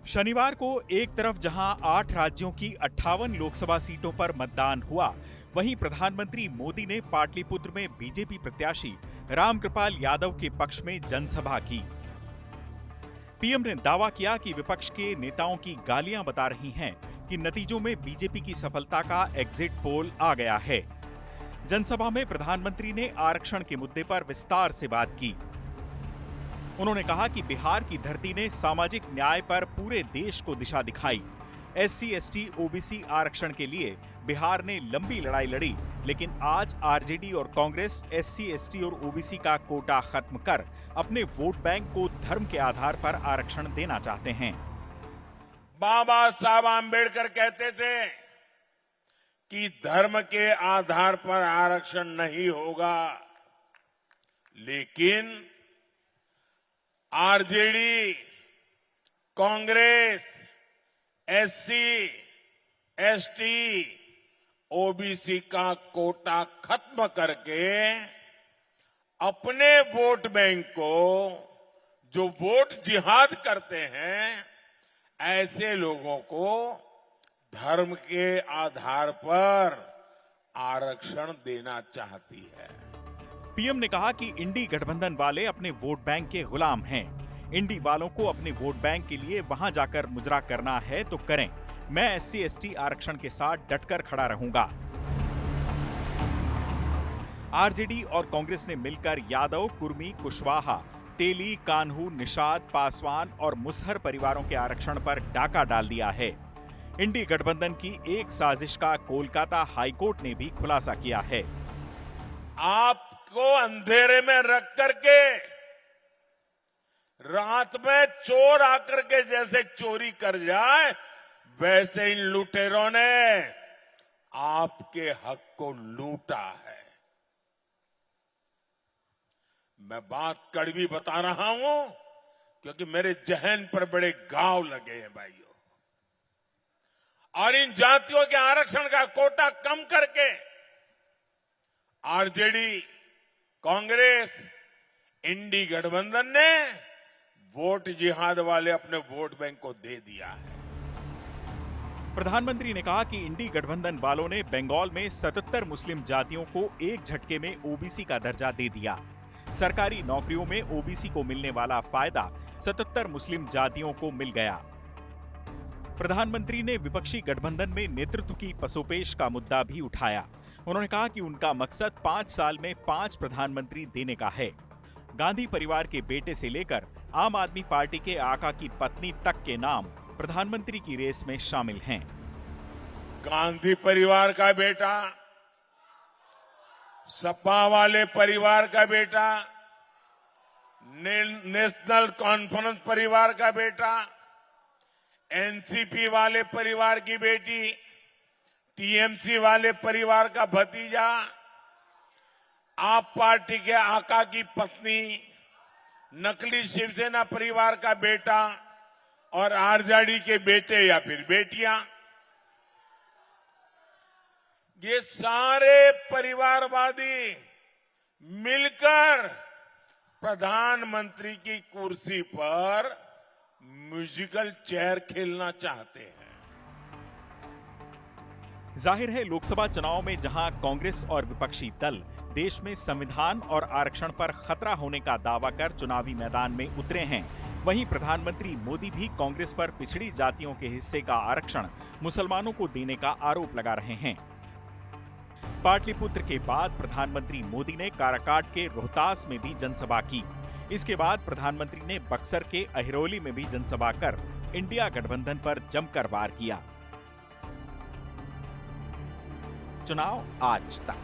शनिवार को एक तरफ जहां 8 राज्यों की 58 लोकसभा सीटों पर मतदान हुआ, वहीं प्रधानमंत्री मोदी ने पाटलिपुत्र में बीजेपी प्रत्याशी रामकृपाल यादव के पक्ष में जनसभा की। पीएम ने दावा किया कि विपक्ष के नेताओं की गालियां बता रही हैं कि नतीजों में बीजेपी की सफलता का एग्जिट पोल आ गया है। जनसभा में प्रधानमंत्री ने आरक्षण के मुद्दे पर विस्तार से बात की। उन्होंने कहा कि बिहार की धरती ने सामाजिक न्याय पर पूरे देश को दिशा दिखाई। एससी, एसटी, ओबीसी आरक्षण के लिए बिहार ने लंबी लड़ाई लड़ी, लेकिन आज आरजेडी और कांग्रेस एससी, एसटी और ओबीसी का कोटा खत्म कर अपने वोट बैंक को धर्म के आधार पर आरक्षण देना चाहते हैं। बाबा साहब आम्बेडकर कहते थे कि धर्म के आधार पर आरक्षण नहीं होगा, लेकिन RJD, Congress, SC, ST, OBC का कोटा खत्म करके अपने वोट बैंक को, जो वोट जिहाद करते हैं, ऐसे लोगों को धर्म के आधार पर आरक्षण देना चाहती है। पीएम ने कहा कि इंडी गठबंधन वाले अपने वोट बैंक के गुलाम हैं। इंडी वालों को अपने वोट बैंक के लिए वहां जाकर मुजरा करना है तो करें। मैं एससी, एसटी आरक्षण के साथ डटकर खड़ा रहूंगा। आरजेडी और कांग्रेस ने मिलकर यादव, कुर्मी, कुशवाहा, तेली, कान्हू, निषाद, पासवान और मुसहर परिवारों के आरक्षण पर डाका डाल दिया है। इंडी गठबंधन की एक साजिश का कोलकाता हाईकोर्ट ने भी खुलासा किया है। आपको अंधेरे में रख करके रात में चोर आकर के जैसे चोरी कर जाए, वैसे इन लुटेरों ने आपके हक को लूटा है। मैं बात कड़वी बता रहा हूं क्योंकि मेरे जहन पर बड़े घाव लगे हैं भाइयों। और इन जातियों के आरक्षण का कोटा कम करके आरजेडी, कांग्रेस, इंडी गठबंधन ने वोट जिहाद वाले अपने वोट बैंक को दे दिया है। प्रधानमंत्री ने कहा कि इंडी गठबंधन वालों ने बंगाल में 77 मुस्लिम जातियों को एक झटके में ओबीसी का दर्जा दे दिया। सरकारी नौकरियों में ओबीसी को मिलने वाला फायदा 77 मुस्लिम जातियों को मिल गया। प्रधानमंत्री ने विपक्षी गठबंधन में नेतृत्व की पसोपेश का मुद्दा भी उठाया। उन्होंने कहा कि उनका मकसद 5 साल में 5 प्रधानमंत्री देने का है। गांधी परिवार के बेटे से लेकर आम आदमी पार्टी के आका की पत्नी तक के नाम प्रधानमंत्री की रेस में शामिल हैं। गांधी परिवार का बेटा, सपा वाले परिवार का बेटा, नेशनल कॉन्फ्रेंस परिवार का बेटा, एनसीपी वाले परिवार की बेटी, टीएमसी वाले परिवार का भतीजा, आप पार्टी के आका की पत्नी, नकली शिवसेना परिवार का बेटा और आरजेडी के बेटे या फिर बेटियां, ये सारे परिवारवादी मिलकर प्रधानमंत्री की कुर्सी पर म्यूजिकल चेयर खेलना चाहते हैं। जाहिर है, लोकसभा चुनाव में जहां कांग्रेस और विपक्षी दल देश में संविधान और आरक्षण पर खतरा होने का दावा कर चुनावी मैदान में उतरे हैं, वहीं प्रधानमंत्री मोदी भी कांग्रेस पर पिछड़ी जातियों के हिस्से का आरक्षण मुसलमानों को देने का आरोप लगा रहे हैं। पाटलिपुत्र के बाद प्रधानमंत्री मोदी ने काराकाट के रोहतास में भी जनसभा की। इसके बाद प्रधानमंत्री ने बक्सर के अहिरौली में भी जनसभा कर इंडिया गठबंधन पर जमकर वार किया। चुनाव आज तक।